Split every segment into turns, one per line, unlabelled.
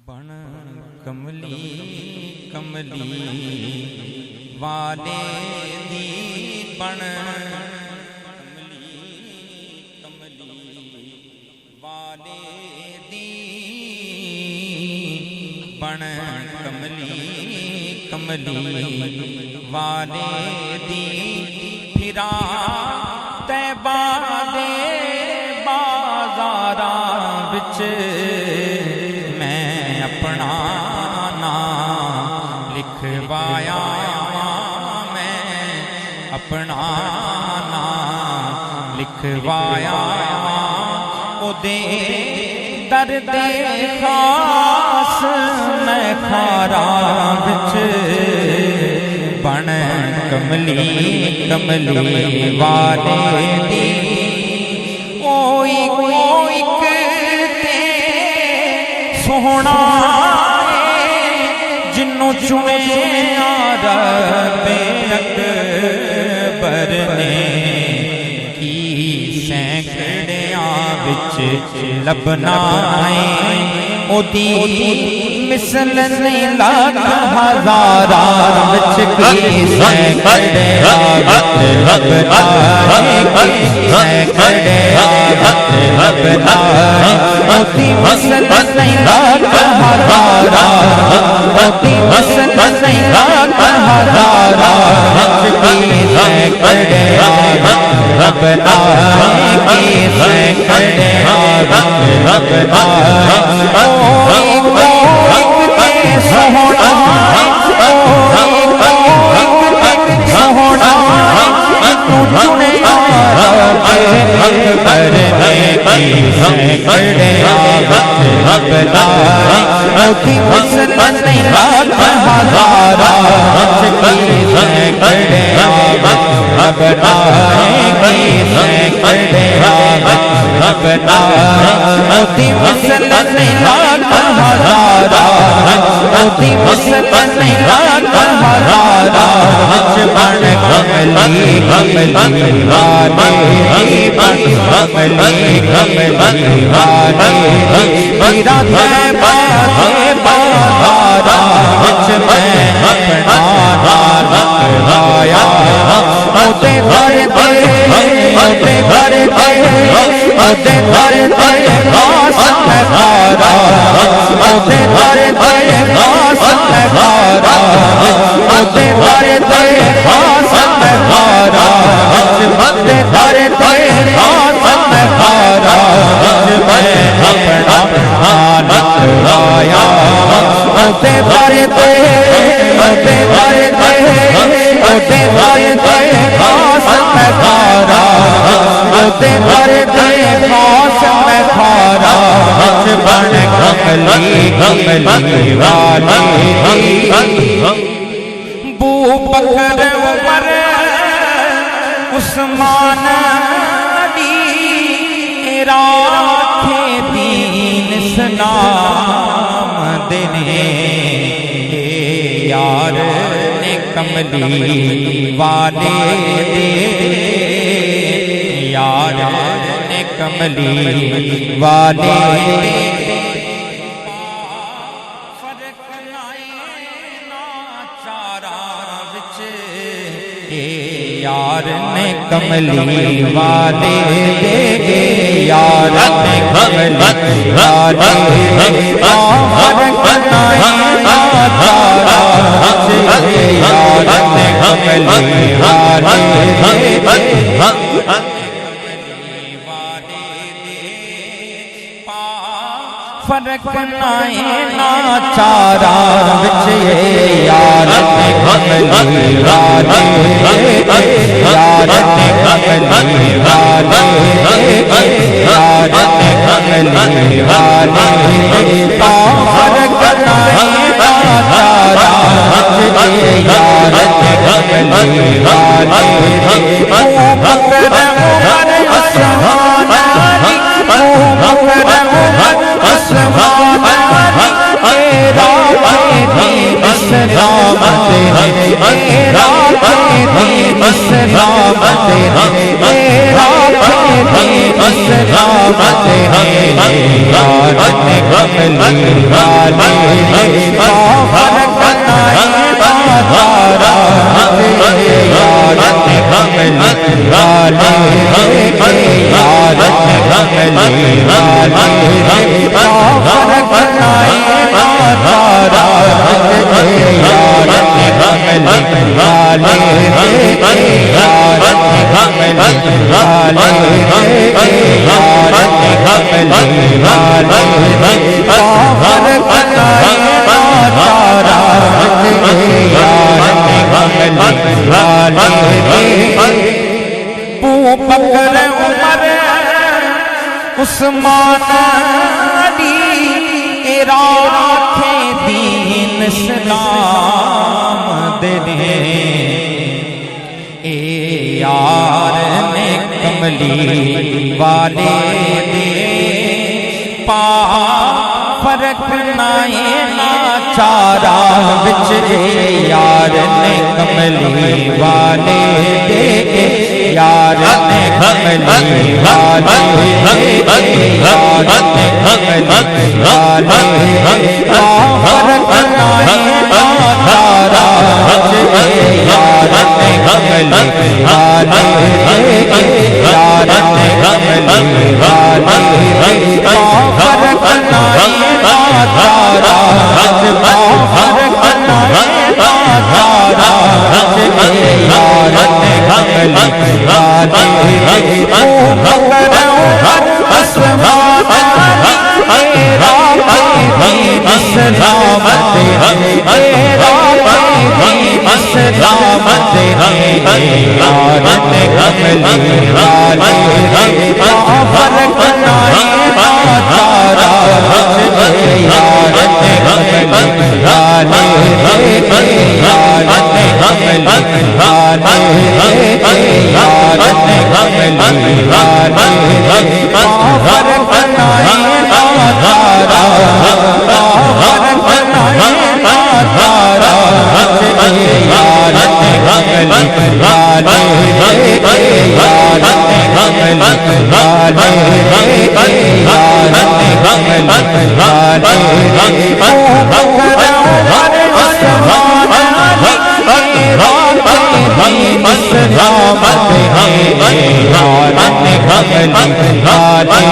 بن کملی کملی والے دی بن کملی کملی والے دی بن کملی کملی والے دی پھرا طیبہ دے بازاراں وچ اپنا نام لکھوایا میں اپنا نام لکھوایا او دے درد خاص میں کھارا وچ بن کملی کملی والے دی سونا جنوں چنیا رب اکبر نے کی سینکڑیاں وچ لبنا او دی مثل نہیں لاکھ ہزاراں وچ کی سینکڑیاں وچ لبنا کی سینکڑیاں وچ لبنا او دی مثل نہیں لاکھ ہزاراں او دی مثل نہیں لاکھ ہزاراں وچ کی سینکڑیاں وچ لبنا کی سینکڑیاں وچ لبنا بو بکر عمر عثمان علی راکھے دین اسلام دینے یار نے کملی والے دے یار نے کملی والے دے یار نے کملی والے دے یار نے کملی والے دے فرق نہیں آتا یار نے کملی والے دے فرق نہیں ناچارا وچ یار نے کملی والے یار نے کملی والے یار نے کملی والے فرق نہیں ناچارا وچ یار نے کملی والے بکر عمر عثمان علی بکر عمر عثمان علی راکھے دین اسلام دینے راکھے دین اسلام تیرے راکھے دین اسلام تیرے یارن کملی والے کافر بنائے تارا یارن کملی والے یارن کملی والے کافر بنائے تارا یارن کملی والے یارن کملی والے یارن کملی والے کافر بنائے تارا یارن کملی والے ابو بکر عمر عثمان علی راکھے دین اسلام دے اے یار نے کملی والے دے پا فرق نائے ناچارا وچ یار نے کملی والے دے یار نے کملی والے یار نے کملی والے فرق نائے ناچارا وچ یار نے کملی والے یار نے کملی والے فرق نائے ناچارا وچ فرق نائے ناچارا وچ یار نے کملی والے ابو بکر عمر عثمان علی راکھے دین اسلام تیرے راکھے دین اسلام تیرے یارن کملی والے کافر بنائے تارا یارن کملی والے یارن کملی والے یارن کملی والے کافر بنائے تارا کافر بنائے تارا یارن کملی والے یارن کملی والے یارن کملی والے ابو بکر عمر عثمان علی راکھے دین اسلام تیرے یارن کملی والے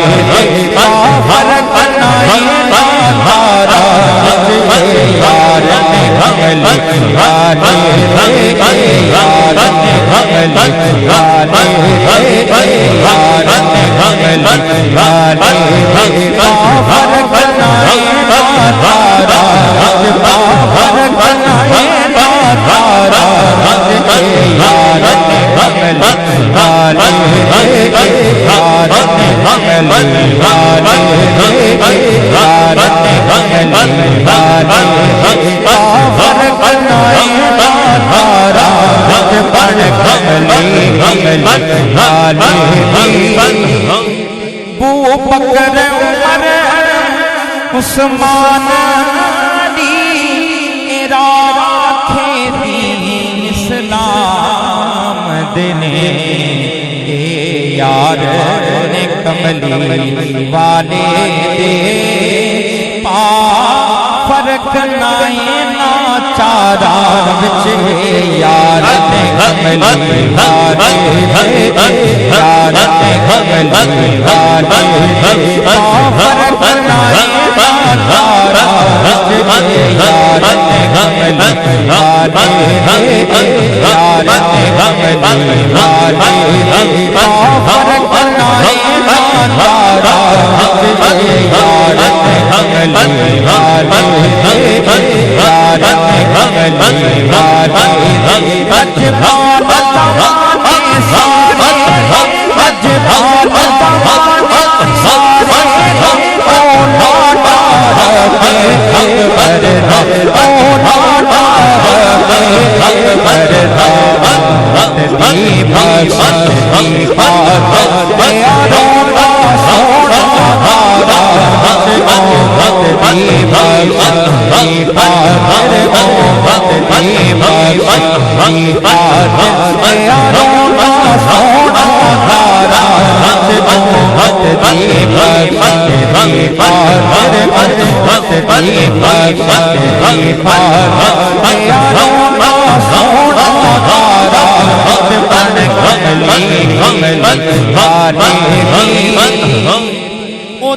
کافر بنائے تارا یارن کملی والے یارن کملی والے یارن کملی والے کافر بنائے تارا کافر بنائے تارا یارن کملی والے یارن کملی والے یارن کملی والے کافر بنائے تارا کملی والے ابو بکر عمر عثمان علی راکھے دین اسلام دے یار نے کملی والے دے پا فرق نائے ناچارا وچ یار نے کملی والے یار نے کملی والے پا فرق نائے ناچارا وچ یار نے کملی والے یار نے کملی والے پا فرق نائے ناچارا وچ یار نے کملی والے یارن کملی والے اجبال زمانے سارے اجبال زمانے سارے اولادا اکبر اولادا اکبر دی بات پیاروں کا سونا دی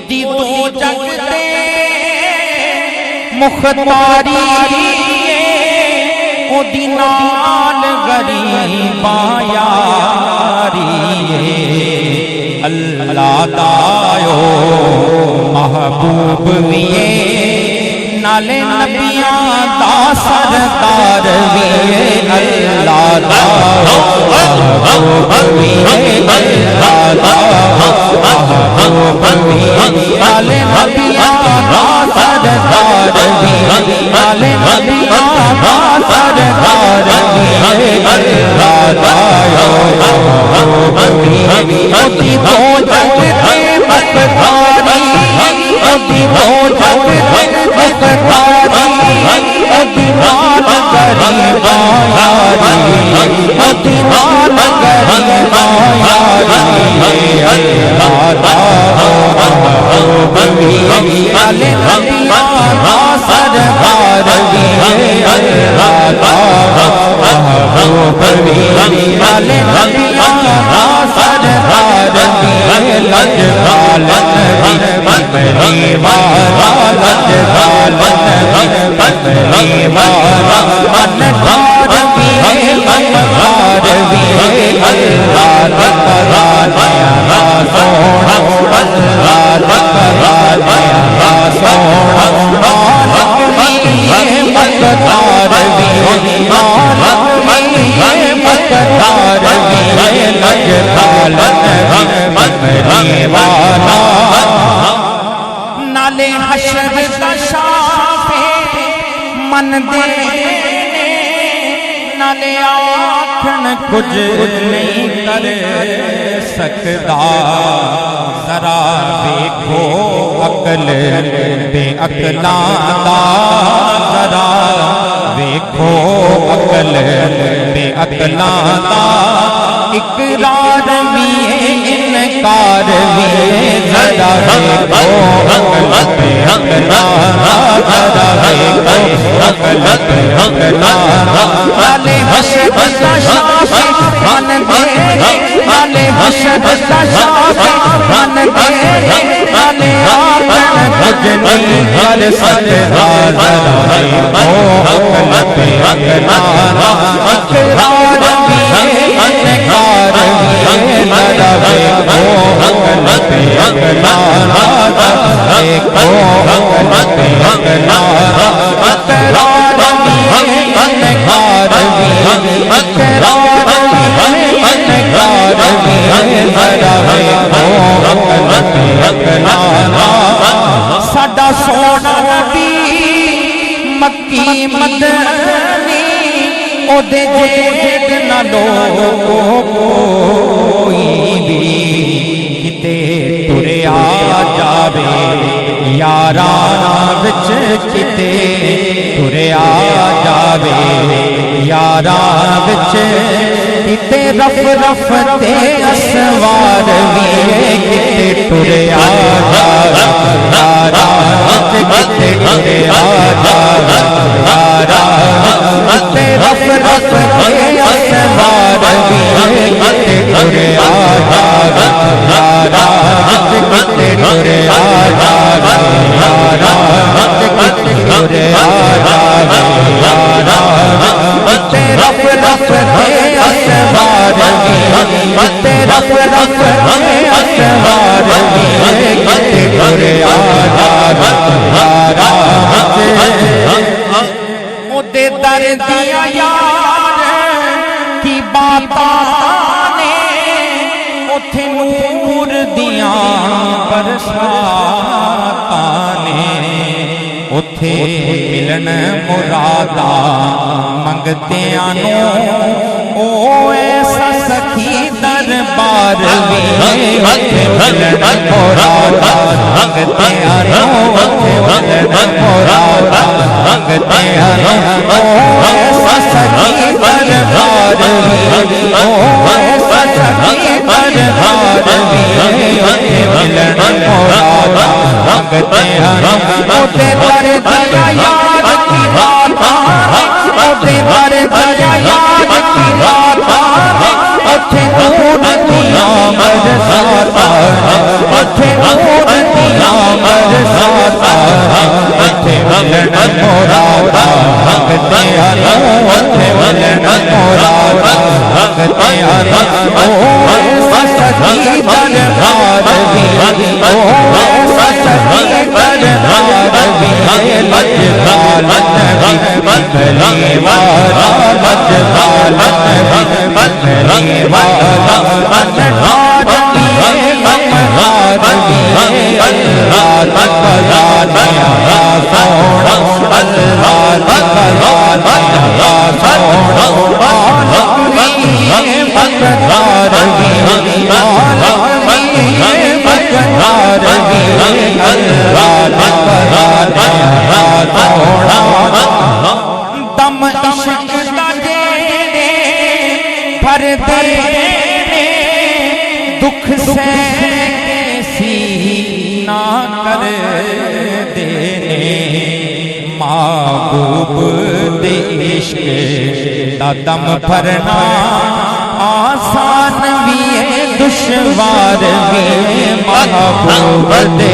دی دو جگ تے مختاری او دی نال غریباں یاری اللہ دایو محبوب ویے نالے نبیاں دا سردار ویے اللہ دایو محبوب ویے اللہ دایو محبوب ویے نالے نبیاں دا سردار ویے نالے نبیاں دا سردار ویے اللہ دایو محبوب ویے دی دو جگ تے مختاری او دی دو جگ تے مختاری او دی نال غریباں یاری او دی نال غریباں یاری اللہ دایو محبوب ویے نالے نبیاں دا سردار ویے اللہ دایو محبوب ویے نالے نبیاں دا سردار ویے لجپال نبی والا لجپال نبی والا انوار ویے انوار ویے اللہ تکرانیا سونا اللہ تکرانیا سونا مالک ویے مقدار ویے مالک ویے مقدار ویے لجپال نبی والا نالے حشر دا شافے من دے نالے آکھن کچھ نہیں کر سکتا ذرا دیکھو عقل بے عقلاں دا ذرا دیکھو عقل بے عقلاں دا اقرار ویے انکار ویے ذرا دیکھو عقل بے عقلاں دا ذرا دیکھو عقل بے عقلاں دا نالے حشر دا شافے من دے نالے حشر دا شافے من دے نالے آکھن کچھ نہیں کر سکتا ذرا دیکھو عقل بے عقلاں دا اقرار ویے انکار ویے ذرا دیکھو عقل بے عقلاں دا دیکھو عقل بے عقلاں دا اقرار ویے انکار ویے اقرار ویے انکار ویے ذرا دیکھو عقل بے عقلاں دا ساڈا سونا نبی مکی مدنی او دے جیڑ نالو کوئی بھی کتے تریا جاوے یاراں وچ کتے تریا جاوے یاراں وچ کتے رف رف تے اسوار ویے کتے تریا جاوے یاراں وچ کتے تریا جاوے یاراں کتے رف رف تے اسوار ویے کتے تریا جاوے یاراں وچ کتے تریا جاوے یاراں وچ کتے تریا جاوے یاراں کتے رف رف تے اسوار ویے کتے رف رف تے اسوار ویے کتے تریا جاوے یاراں وچ او دے در دیا یار کی باتاں نے اوتھے نور دیاں برساتاں نے اوتھے ملن مراداں منگدیاں نوں او ایسا سخی دربار ویے اوتھے ملن مراداں منگدیاں نوں اوتھے ملن مراداں منگدیاں نوں او ایسا سخی دربار ویے او ایسا سخی دربار ویے اوتھے ملن مراداں منگدیاں نوں اوتھے در ملن مرادا منگتیاں نو اوتھے ملن مرادا منگتیاں نو ایسا سچی دربار وی ایسا سچی دربار وی لجپال نبی منگلی والا لجپال نبی منگلی والا منہار وی منہار وی اللہ تکرانیا سونا اللہ تکرانیا سونا عالم وی مقدار وی عالم وی مقدار وی اللہ تکرانیا سونا دم عشق دا جیڑے بھر دے دکھ سے نہ کر دینے محبوب دے عشق دا دم بھرنا آسان بھی ہے دشوار بھی محبوب دے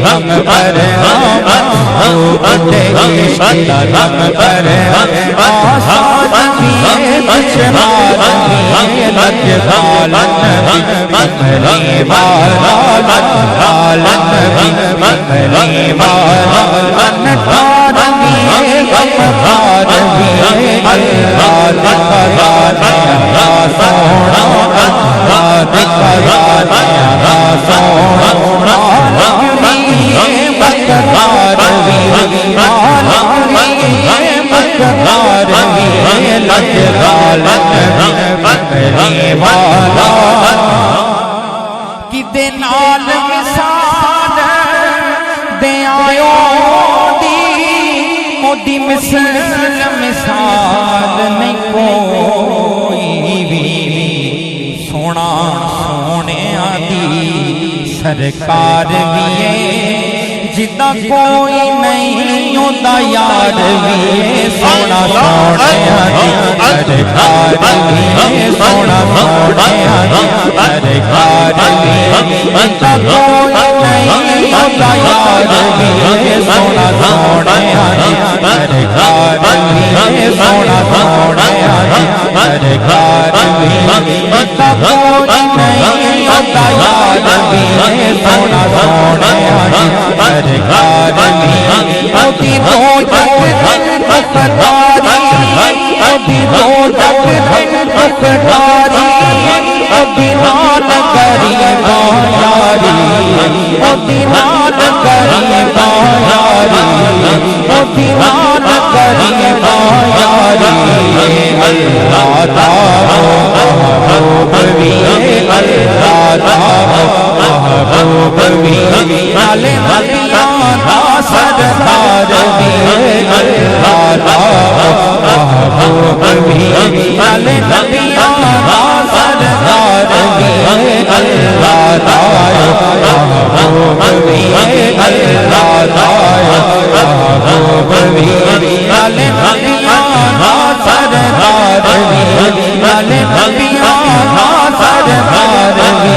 دم بھرنا محبوب دے عشق دا دم بھرنا آسان بھی ہے دشوار بھی لجپال نبی منگلی والا لجپال نبی منگلی والا منہار وی غمخوار وی اللہ تکرانیا سونا اللہ تکرانیا سونا عالم وی مقدار وی عالم وی مقدار وی لجپال نبی منگلی والا کدے نال مثال دے آیو دی مثال نہیں کوئی بھی سونا سونے آدھی سرکار بھی ہے جدا کوئی نہیں ہوتا یار بھی سونا سونے آدھی سرکار بھی ہے سونا سونے آدھی سرکار بھی جدا کوئی نہیں ہوتا یار بھی سونا سونے آدھی سرکار بھی سونا سونے آدھی سرکار بھی جدا کوئی نہیں ہوتا یار بھی سونا سونے آدھی سرکار بھی ابھی دو جگ مقداری ابھی دو جگ مقداری ابھی نال کری یاری ابھی نال کری یاری ابھی نال کری یاری اللہ تعالی محبوب وی اللہ تعالی محبوب وی نالے نبیاں دا سردار وی اللہ تعالی محبوب وی نالے نبیاں دا سردار وی اللہ تعالی محبوب وی اللہ تعالی محبوب وی نالے نبیاں دا سردار وی نالے نبیاں دا سردار وی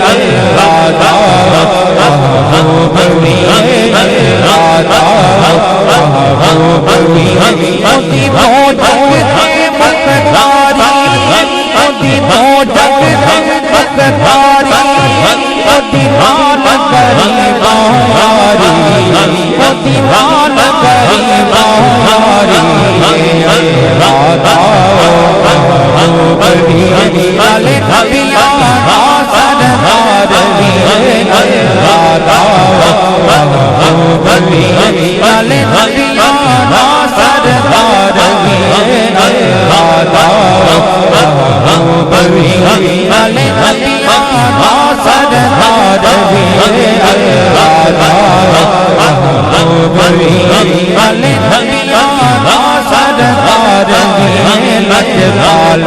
اللہ تعالی محبوب وی اللہ تعالی محبوب وی ابھی دو جگ مقداری ابھی دو جگ مقداری ابھی نال کری یاری ابھی نال کری یاری اللہ تعالی محبوب وی نالے نبیاں دا سردار وی اللہ تعالی محبوب وی نالے نبیاں دا سردار وی اللہ تعالی محبوب وی نالے نبیاں دا سردار وی اللہ تعالی محبوب وی نالے نبیاں دا سردار وی لجپال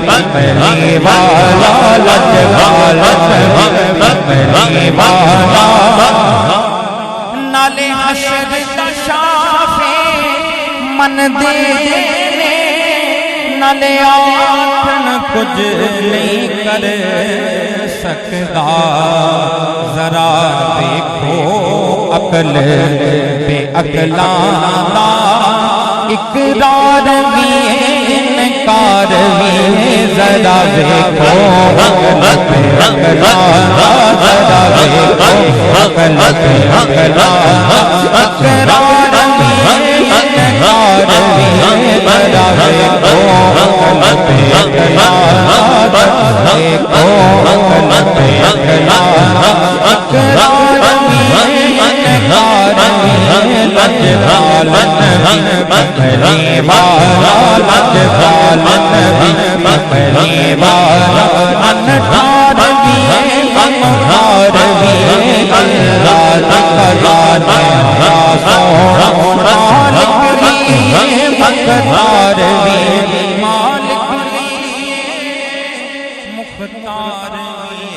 نبی منگلی والا لجپال نبی منگلی والا نالے حشر دا شافے من دے نالے آٹھن کچھ نہیں کر سکتا ذرا دیکھو عقل بے اقلام اقرار بھی انکار بھی ذرا دیکھو غلط اقلام ذرا دیکھو غلط اقلام اقرار بھی انکار بھی ذرا دیکھو غلط اقلام دیکھو غلط اقلام اقرار بھی انکار بھی لج پالن بھی پکڑی والا لج پالن بھی پکڑی والا انٹھار بھی امہار بھی اللہ تکلان یا سونا مالک لیے مقدار بھی مالک لیے مختار بھی